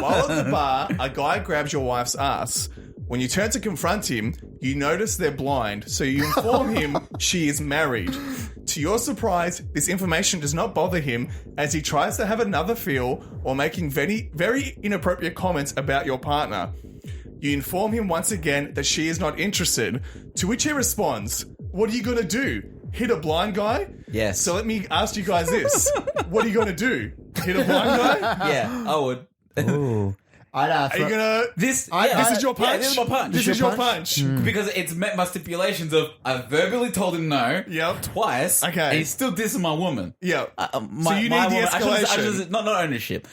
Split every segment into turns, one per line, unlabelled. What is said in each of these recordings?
While at the bar, a guy grabs your wife's ass. When you turn to confront him, you notice they're blind, so you inform him she is married. To your surprise, this information does not bother him as he tries to have another feel while making very, very inappropriate comments about your partner. You inform him once again that she is not interested, to which he responds, "What are you going to do? Hit a blind guy?"
Yes.
So let me ask you guys this. What are you going to do? Hit a blind guy?
Yeah, I would.
Ooh.
Are you gonna?
This
This is your punch.
Yeah, this is my punch.
This is your punch.
Because it's met my stipulations of I verbally told him no
Yep.
twice.
Okay.
And he's still dissing my woman.
Yeah.
My,
So you need the
woman,
escalation.
not ownership.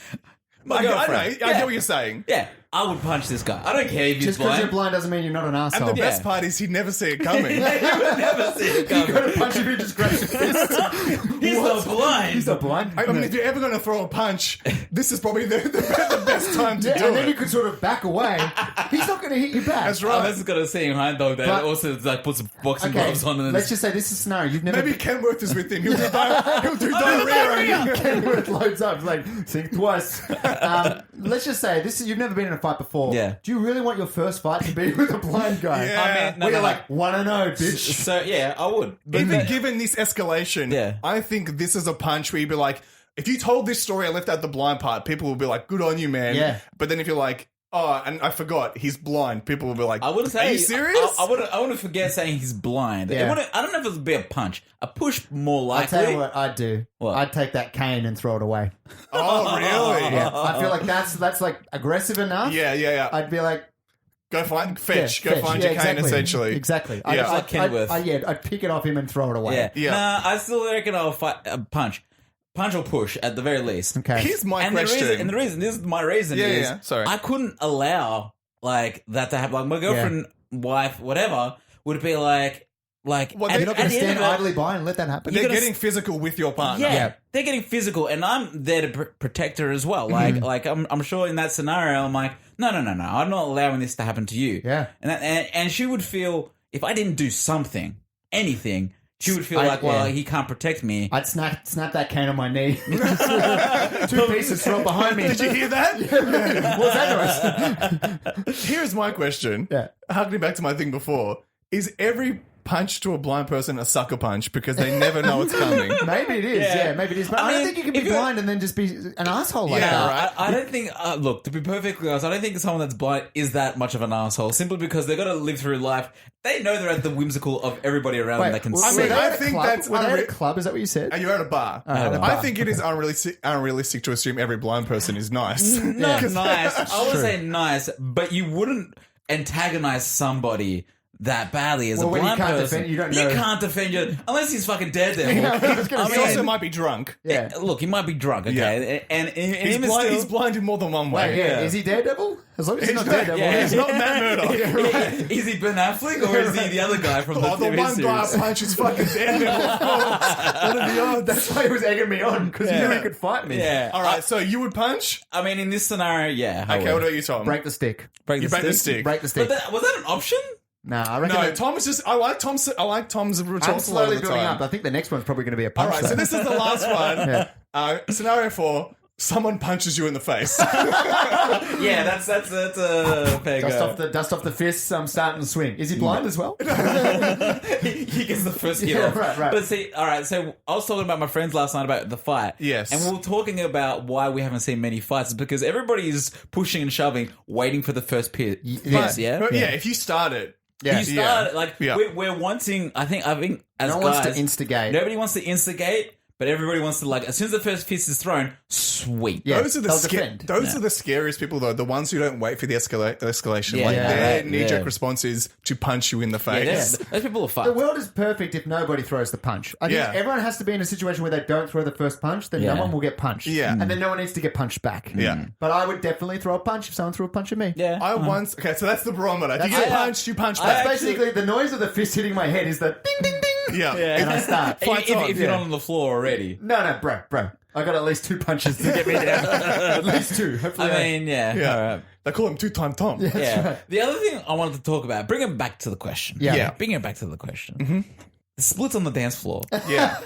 My
I know.
girlfriend.
I get what you're saying.
Yeah, I would punch this guy. I don't care if he's
Just because
blind.
you're blind doesn't mean you're not an
And
asshole.
the best part is he'd never see it coming.
He would never see it
You got
coming.
to punch him, he just grabs your fist.
He's not blind.
He's not blind.
I mean, if you're ever going to throw a punch, this is probably the best time to
Yeah,
do
and then
it.
you could sort of back away. He's not going to hit you back.
That's
Oh,
right.
that's got a seeing hind dog that
But-
also like puts boxing
Okay,
gloves on and then
let's just say this is a scenario. You've never
Maybe Kenworth is with him. He'll do diarrhea on you.
Kenworth loads up, like, think twice. Let's just say you've never been in a fight before.
Yeah.
Do you really want your first fight to be with a blind guy?
Yeah.
I mean, no,
Where
no,
you're
no.
like, 1-0, bitch.
So yeah, I would. But
Even
then-
given this escalation,
Yeah.
I think this is a punch where you'd be like, if you told this story, I left out the blind part, people will be like, good on you, man.
Yeah.
But then if you're like, oh, and I forgot, he's blind, people will be like,
I wouldn't say.
are you serious?
I wouldn't forget saying he's blind.
Yeah.
I don't know if it would be a punch. A push more
I'll
likely.
tell you what I'd do.
What?
I'd take that cane and throw it away.
Oh, really?
Yeah. I feel like that's like aggressive enough.
Yeah.
I'd be like,
Go find, fetch.
yeah,
Go find
yeah,
your cane,
exactly.
essentially.
Exactly.
Yeah.
Like Kenworth.
I'd pick it off him and throw it away.
Yeah.
Yeah.
Nah, I still reckon I'll fight a punch. Punch or push at the very least.
Okay.
Here's my
And
question.
the reason, this is my reason
Yeah,
is
yeah, sorry.
I couldn't allow like that to happen. Like my girlfriend, wife, whatever, would be like
Well,
at,
they're
You're not
at
going
the
to
end
stand
of it,
idly by and let that happen.
They're
gotta
getting physical with your partner.
Yeah,
Yeah.
they're getting physical, and I'm there to protect her as well. Like I'm sure in that scenario, I'm like, no, I'm not allowing this to happen to you.
Yeah.
And she would feel if I didn't do something, anything, she would feel like, well, he can't protect me.
I'd snap that cane on my knee. Two pieces thrown behind me.
Did you hear that?
What's that noise?
Here's my question.
Yeah.
Harkening back to my thing before, is every punch to a blind person a sucker punch because they never know it's coming?
Maybe it is. Yeah, maybe it is. But
I
I, don't
mean,
think you can
if
be
you're-
blind and then just be an asshole like
Yeah,
that.
right.
I don't think. Look, to be perfectly honest, I don't think someone that's blind is that much of an asshole. Simply because they've got to live through life. They know they're at the whimsical of everybody around them. They can
were
see.
they
mean, I
at a
think
club?
that's
Were they at a
unre-
club? Is that what you said?
And you're at a bar.
at a
I
bar.
think it is unrealistic to assume every blind person is nice.
Not nice. I would
true.
say nice, but you wouldn't antagonize somebody that badly as
Well,
a
when you
blind
can't
person.
defend- you don't know.
can't defend you unless he's fucking Daredevil.
Yeah, I was gonna
He
say.
also might be drunk.
Yeah.
Look, he might be drunk, okay, and
He's
even
blind,
still,
he's blind in more than one way.
Wait, yeah. Is he Daredevil? As long as he's not
not-
Daredevil.
yeah.
He's not Matt Murdock.
Is he Ben Affleck or is he the other guy from the
Oh, the
TV
one guy
series?
punches fucking Daredevil. What are the odds?
That's why he was egging me on, because he
Yeah.
knew he could fight me.
Yeah.
All right, so you would punch?
I mean, in this scenario, yeah. I
Okay,
would.
what about you, Tom?
Break the stick.
break
You break the stick.
Break the stick.
But was that an option?
Nah, I reckon.
No, Tom is just. I like Tom's
I'm
retorts a lot
slowly
of the
building
time.
up. I think the next one's probably going to be a
All
punch.
right, so
though.
this is the last one.
Yeah.
Scenario 4: someone punches you in the face.
Yeah, that's a fair
Dust off the fists. I'm starting to swing. Is he blind as well?
he gets the first hit
Yeah,
off.
right.
But see, all right, so I was talking about my friends last night about the fight.
Yes.
And we were talking about why we haven't seen many fights because everybody is pushing and shoving, waiting for the first piss,
Yes,
yeah?
But yeah, if you start it,
Yeah.
You start, like,
Yeah.
we're wanting, I think as
No one
guys,
wants to instigate.
nobody wants to instigate, but everybody wants to, like, as soon as the first fist is thrown, sweep.
Yeah.
those are the
they'll defend.
those are the scariest people though. The ones who don't wait for the escalation.
Yeah,
like
yeah,
their
right,
knee-jerk
yeah.
response is to punch you in the
Yeah,
face.
those people are
The
fucked.
world is perfect if nobody throws the punch. I think
Yeah.
everyone has to be in a situation where they don't throw the first punch, then
Yeah.
no one will get punched.
Yeah.
And then no one needs to get punched back.
Yeah.
But I would definitely throw a punch if someone threw a punch at me.
Yeah.
I once okay, so that's the barometer. If you
That's-
get punched, you punch
I
back.
That's basically the noise of the fist hitting my head is the ding, ding, ding.
yeah.
And I start.
Fights on,
if you're
yeah.
not on the floor already.
No, bro. I got at least 2 punches to get me down. At least 2. Hopefully,
I mean, yeah.
Yeah.
All right.
They call him two-time Tom.
Yeah. The other thing I wanted to talk about, bring it back to the question.
Yeah.
Yeah.
Bring it back to the question. The splits on the dance floor.
Yeah.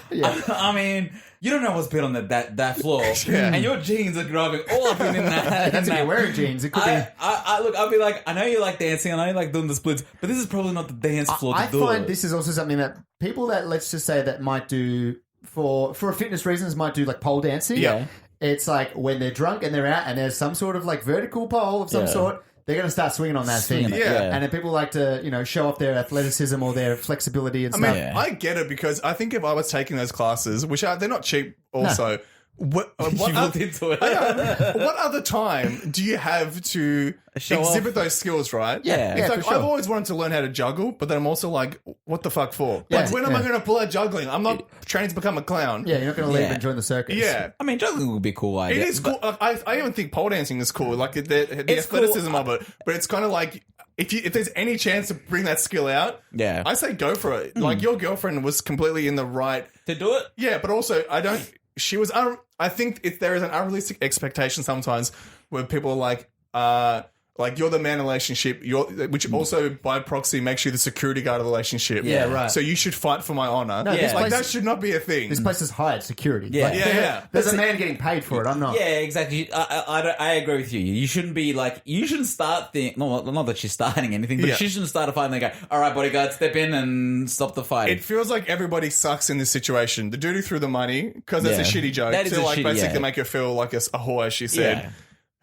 I mean, you don't know what's been on that floor,
Yeah.
and your jeans are grabbing all up in that.
That's if you're wearing jeans. It could be.
I'll be like, I know you like dancing, I know you like doing the splits, but this is probably not the dance floor to
I
do
find
it.
this is also something that people that, let's just say, that might do for fitness reasons, might do like pole dancing.
Yeah.
It's like when they're drunk and they're out and there's some sort of like vertical pole of some
Yeah.
sort, they're going to start swinging on that thing.
Swinging it,
Yeah.
And then people like to, show off their athleticism or their flexibility and
I
stuff.
mean,
Yeah.
I get it because I think if I was taking those classes, which they're not cheap also, what
You looked into it.
what other time do you have to
Show
exhibit
off.
those skills, right?
Yeah.
It's
Yeah,
like,
for sure.
I've always wanted to learn how to juggle, but then I'm also like, what the fuck for?
Yeah,
Like, when am I
yeah.
going to pull out juggling? I'm not training to become a clown.
Yeah, you're not going to leave
Yeah.
and join the circus.
Yeah.
I mean, juggling would be a cool
It
idea.
is cool. I even think pole dancing is cool. Like the
It's cool.
athleticism of it, but it's kind of like if there's any chance to bring that skill out,
Yeah.
I say go for it. Like your girlfriend was completely in the right.
To do it?
Yeah, but also I don't. She was. I think there is an unrealistic expectation sometimes where people are like you're the man in the relationship. Which also by proxy makes you the security guard of the relationship.
Yeah,
right.
So you should fight for my honor.
No,
this
Like
place-
that should not be a thing.
This place is hired security.
Yeah.
Yeah.
There's a man getting paid for it. I'm not.
Yeah, exactly. I agree with you. You shouldn't be like, you shouldn't start not that she's starting anything, but
Yeah.
she shouldn't start a fight and then go, all right, bodyguard, step in and stop the fight.
It feels like everybody sucks in this situation. The dude who threw the money, because that's a
Yeah.
shitty joke,
That is
to
a
like
shitty-
basically
yeah.
make her feel like a whore, as she said.
Yeah.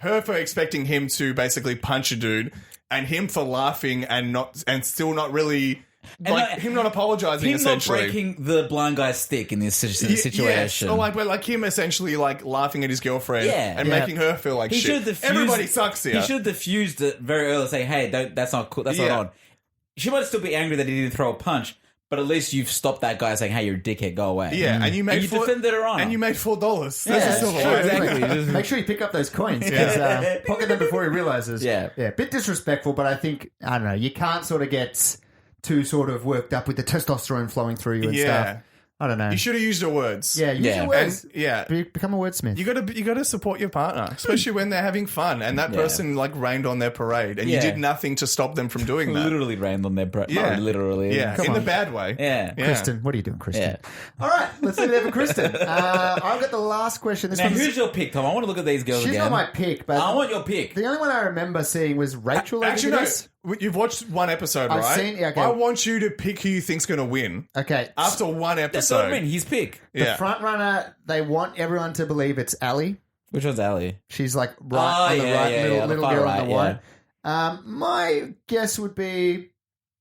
Her for expecting him to basically punch a dude, and him for laughing and still not really him not apologizing.
Him not
Essentially,
breaking the blind guy's stick in this situation.
Yes. Or like him essentially like laughing at his girlfriend
Yeah.
and
Yeah.
making her feel like
He should
shit.
have diffused,
Everybody sucks here.
He should have diffused it very early, saying, "Hey, that's not cool. That's
Yeah.
not on." She might still be angry that he didn't throw a punch, but at least you've stopped that guy saying, "Hey, you're a dickhead. Go away."
Yeah, and you made
you defended her honor.
and you made $4.
Yeah,
That's
that's
the
true,
way.
exactly.
Make sure you pick up those coins. 'Cause, pocket them before he realizes.
Yeah.
Yeah. Bit disrespectful, but I think, I don't know, you can't sort of get too sort of worked up with the testosterone flowing through you and
Yeah.
stuff. I don't know.
You should have used your words.
Yeah, use
Yeah.
your
And
words.
yeah.
Become a wordsmith.
You gotta support your partner, especially when they're having fun. And that
Yeah.
person like rained on their parade, and you
Yeah.
did nothing to stop them from doing that.
literally rained on their breath.
Yeah.
Not literally.
Yeah,
Come
in the
on.
bad way.
Yeah.
Kristen, what are you doing, Kristen?
Yeah.
All right, let's leave it there for Kristen. I've got the last question. This
Now,
one's,
who's your pick, Tom? I want to look at these girls
she's
again.
not my pick, but
I want your pick.
the only one I remember seeing was Rachel. over
Actually, no.
this.
You've watched one episode,
I've
right?
seen- yeah, okay.
I want you to pick who you think's going to win
Okay,
after one
That's what I
episode.
mean. His pick.
Yeah.
front runner. They want everyone to believe it's Ali.
Which one's Ali?
She's like right
Oh,
on the
yeah,
right,
yeah,
little,
yeah, the
little
far
girl
right,
on the white. My guess would be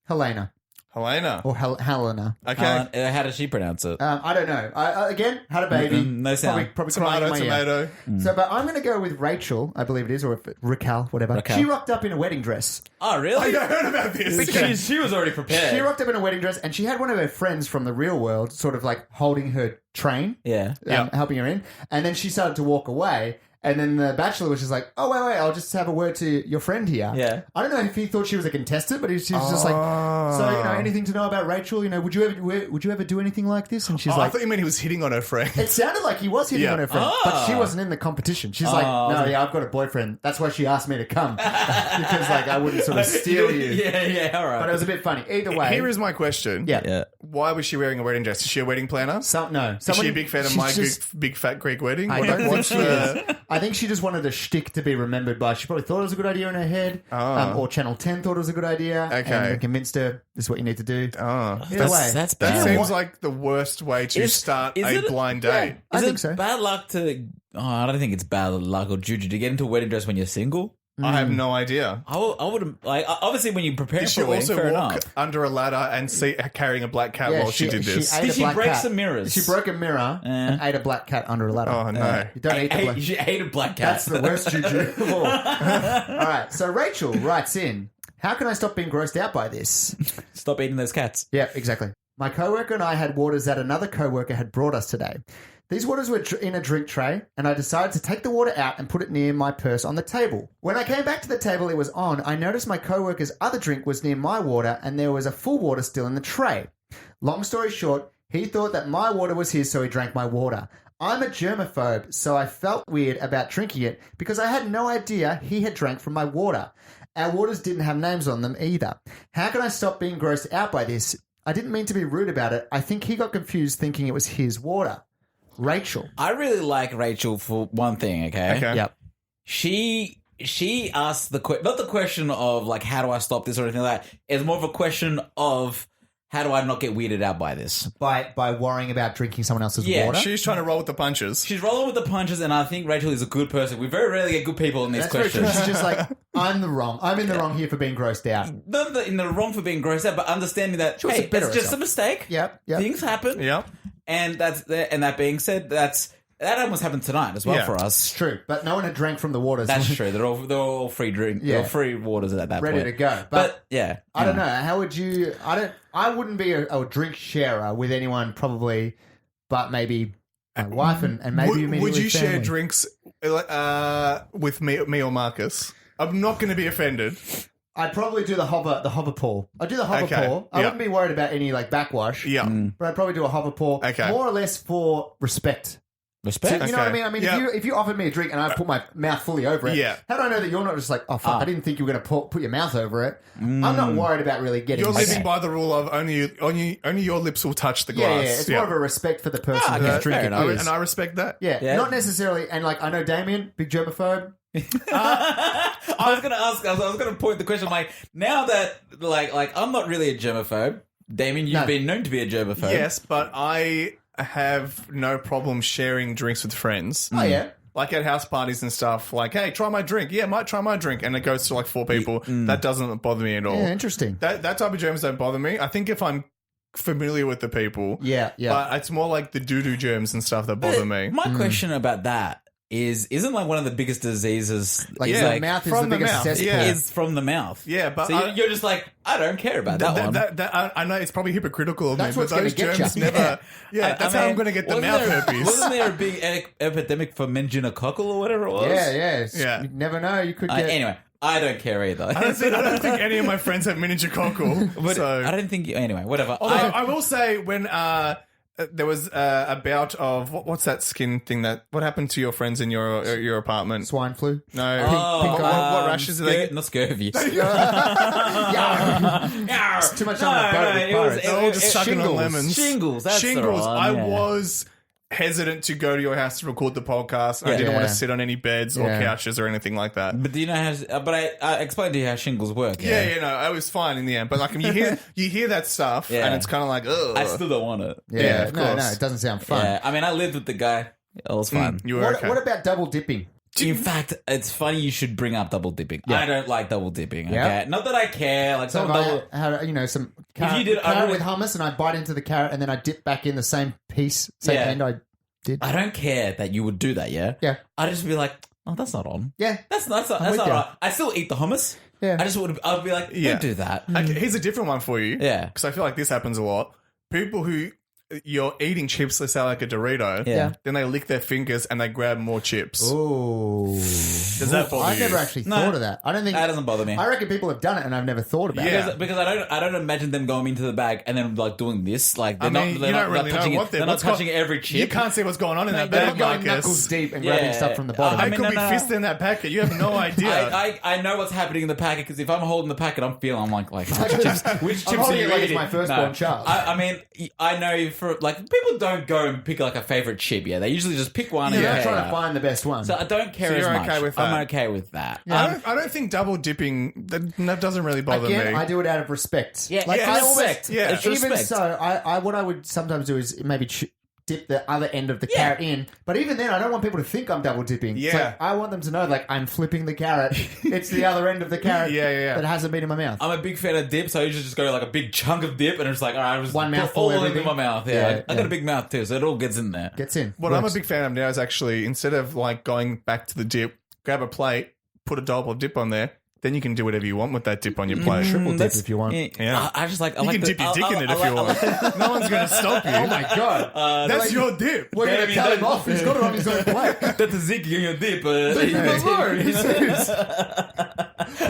Helena
Helena.
or Helena.
Okay.
How does she pronounce it?
I don't know. I again had a baby.
No sound.
Probably crying
Tomato,
in my ear.
tomato.
So, but I'm going to go with Rachel. I believe it is, or Raquel, whatever.
Raquel.
She rocked up in a wedding dress.
Oh, really?
I heard about this.
She was already prepared.
She rocked up in a wedding dress, and she had one of her friends from the real world, sort of like holding her train,
Yeah.
helping her in. And then she started to walk away. And then the bachelor was just like, "Oh wait, I'll just have a word to your friend here."
Yeah.
I don't know if he thought she was a contestant, but she was just like, "So anything to know about Rachel? Would you ever do anything like this?" And she's
I
like,
thought you meant he was hitting on her friend.
it sounded like he was hitting
Yeah.
on her friend, but she wasn't in the competition. She's like, "No, yeah, I've got a boyfriend. That's why she asked me to come because like I wouldn't sort of steal you."
Yeah, all right.
But it was a bit funny. Either way,
Here is my question.
yeah.
yeah.
Why was she wearing a wedding dress? Is she a wedding planner?
No.
Is she a big fan of
she's
my
just-
big fat Greek wedding?
I
What-
don't think
what's
she
the-
is. I think she just wanted a shtick to be remembered by. She probably thought it was a good idea in her head, or Channel 10 thought it was a good idea,
Okay.
and convinced her this is what you need to do.
Oh,
Either way,
That's
that
bad.
seems like the worst way to
Is-
start
is
a
it-
blind date.
I
Is
think
it
so.
bad luck to... Oh, I don't think it's bad luck or juju to get into a wedding dress when you're single.
I have no idea.
I would like obviously when you prepare
Did she
for a wedding,
also
fair
walk
enough.
under a ladder and see carrying a black cat while she did this?
ate
Did
a
she
black
break
cat.
some mirrors?
She broke a mirror and ate a black cat under a ladder.
Oh no!
You don't eat the black.
She ate a black cat.
That's the worst juju of all. All right, so Rachel writes in, how can I stop being grossed out by this?
Stop eating those cats.
Yeah, exactly. My coworker and I had waters that another coworker had brought us today. These waters were in a drink tray, and I decided to take the water out and put it near my purse on the table. When I came back to the table it was on, I noticed my coworker's other drink was near my water, and there was a full water still in the tray. Long story short, he thought that my water was his, so he drank my water. I'm a germaphobe, so I felt weird about drinking it because I had no idea he had drank from my water. Our waters didn't have names on them either. How can I stop being grossed out by this? I didn't mean to be rude about it. I think he got confused thinking it was his water. Rachel.
I really like Rachel for one thing, okay?
Okay.
Yep.
She asked not the question of like how do I stop this or anything like that. It's more of a question of how do I not get weirded out by this?
By worrying about drinking someone else's
Yeah,
water.
She's trying to roll with the punches.
She's rolling with the punches, and I think Rachel is a good person. We very rarely get good people in these
That's very true.
questions.
She's just like, I'm in the wrong here for being grossed out.
Not in the wrong for being grossed out, but understanding that
was
hey,
a bit
it's
of
just
herself.
a mistake.
Yep.
Things happen.
Yeah.
And that being said, that almost happened tonight as well
Yeah.
for
It's
us.
true. But no one had drank from the waters.
That's true. They're all free drink.
Yeah.
They're free waters at that
Ready
point.
to go.
But yeah,
I don't know. How would you... I wouldn't be a drink sharer with anyone probably, but maybe my wife and maybe
Would
immediately
you share
family.
drinks with me or Marcus? I'm not going to be offended.
I'd probably do the hover paw. I'd do the hover
Okay.
paw. I
Yeah.
wouldn't be worried about any like backwash.
Yeah.
But I'd probably do a hover paw.
Okay.
More or less for respect.
Respect.
You know what I mean? I mean,
Yeah.
if you offered me a drink and I put my mouth fully over it,
Yeah.
how do I know that you're not just like, oh fuck, I didn't think you were going to put your mouth over it. I'm not worried about really getting.
You're
sick.
living by the rule of only your lips will touch the
Yeah,
glass.
yeah. It's more of a respect for the person
okay,
who's
fair
drinking
enough.
beers.
And I respect that.
Yeah,
Yeah.
not necessarily. And like, I know Damien, big germaphobe.
I was gonna ask. I was gonna point the question. Like now that like I'm not really a germaphobe. Damien, you've
No.
been known to be a germaphobe.
Yes, but I have no problem sharing drinks with friends.
Oh yeah.
Like at house parties and stuff, like, hey, try my drink. Yeah, might try my drink. And it goes to like 4 people. That doesn't bother me at all.
Yeah, interesting.
That type of germs don't bother me. I think if I'm familiar with the people,
Yeah, yeah.
but it's more like the doo-doo germs and stuff that bother me.
My question about that isn't like one of the biggest diseases
like
yeah,
the mouth is
from
the
the
biggest
mouth,
cesspool.
yeah.
is from the mouth.
Yeah, but
so you're just like I don't care about that one.
I know it's probably hypocritical of
That's
me,
what's
but
gonna
those
get
germs
you.
never... Yeah,
I
that's how
mean,
I'm going to get the
wasn't
mouth
there-
herpes.
Wasn't there a big epidemic for meningococcal or whatever it was?
Yeah, yeah. It's-
Yeah.
You never know. You could get.
Anyway, I don't care either.
I don't think any of my friends have meningococcal.
But
so.
I don't think. Anyway, whatever.
Although I will say when there was a bout of what's that skin thing what happened to your friends in your apartment?
Swine flu.
No,
pink eye.
what rashes do they get?
Not scurvy.
It's too much on the boat with pirates.
They're all just sucking on lemons.
Shingles. That's the
Shingles.
one,
I
yeah.
was hesitant to go to your house to record the podcast. I
Yeah.
didn't want
Yeah.
to sit on any beds or
Yeah.
couches or anything like that.
But do you know how? But I explained to you how shingles work.
Yeah, no, I was fine in the end. But like you hear that stuff,
Yeah.
and it's kind of like, ugh.
I still don't want it.
Yeah,
of
no,
course.
it doesn't sound fun.
Yeah, I mean, I lived with the guy. It was fun.
You were
What,
okay.
what about double dipping?
In fact, it's funny you should bring up double dipping. I don't like double dipping. Okay,
Yeah.
not that I care. Like
So
some
if
double.
I had, some carrot,
you did- I
carrot
really-
with hummus and I bite into the carrot and then I dip back in the same piece, same
Yeah.
end I did.
I don't care that you would do that. Yeah.
Yeah.
I'd just be like, oh, that's not on.
Yeah.
That's not
with
not
you.
right. I still eat the hummus.
Yeah.
I just would. I'd be like,
Yeah.
don't do that.
Okay, here's a different one for you.
Yeah.
Because I feel like this happens a lot. People who you're eating chips, let's say like a Dorito,
Yeah.
then they lick their fingers and they grab more chips.
Oh.
Does that bother
I've
you?
never actually
No.
thought of that. I don't think
That doesn't bother me.
I reckon people have done it and I've never thought about
Yeah.
it.
Because I don't imagine them going into the bag and then like doing this. Like they're
I mean,
not. They're
you
not,
don't really
not touching
know
it.
what
They're not touching every chip.
You can't see what's going on in that
They're
bag,
not going
Marcus.
knuckles deep and grabbing
Yeah.
stuff from the bottom.
I
I mean,
could be
no.
fisting that packet. You have no idea.
I know what's happening in the packet because if I'm holding the packet, I'm feeling. I'm like which chips? Which chips
I'm
are
holding
you
it like it's
eating?
my firstborn
No.
child.
I mean, I know for like people don't go and pick like a favorite chip. Yeah, they usually just pick one.
You're
and
not
pair
trying
it
to
up.
find the best one.
So I don't care
So
as
you're
much.
okay with that?
I'm okay with that.
I don't think double dipping that doesn't really bother
Again,
me.
I do it out of respect.
Yeah,
like
it's
I always,
respect.
yeah.
It's
even
respect.
so, I what I would sometimes do is maybe dip the other end of the carrot in. But even then, I don't want people to think I'm double dipping. It's
Yeah.
like, I want them to know, like, I'm flipping the carrot. It's the other end of the carrot
Yeah.
that hasn't been in my mouth.
I'm a big fan of dip, so I usually just go like a big chunk of dip, and it's like, all right, I just
One
put
mouthful
all into
everything.
my mouth. Yeah,
Yeah,
I got a big mouth too, so it all gets in there.
Gets in.
What I'm a
Works.
big fan of now is actually instead of like going back to the dip, grab a plate, put a dollop of dip on there. Then you can do whatever you want with that dip on your plate.
Triple dip
That's-
if you want.
Yeah.
I just like. I
You
like
can
the,
dip your dick in it if
I
you
like-
want. No one's going to stop you.
Oh my god.
That's your dip.
We're going to
Baby,
tell
don't-
him off. He's got it on his own plate.
That's a zig in your dip.
Leave him alone. He's-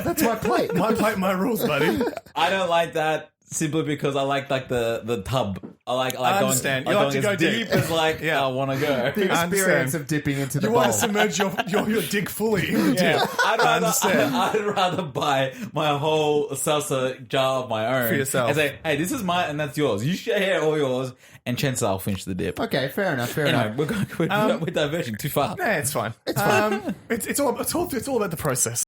That's my plate.
My plate, my rules, buddy.
I don't like that simply because I like the tub I like
I
going,
understand.
I
You like to
going
go
as
deep.
deep as like
Yeah.
I want to go.
The
I understand.
experience of dipping into the
You
bowl.
want to submerge your dick fully in the
Yeah,
dip.
I'd
I
rather,
understand.
I'd rather buy my whole salsa jar of my own
For yourself.
and say, "Hey, this is mine, and that's yours. You share all yours, and chances are I'll finish the dip."
Okay, fair enough. Fair
Anyway,
enough.
we're diverging too far.
Yeah, it's fine. It's fine. It's all about the process.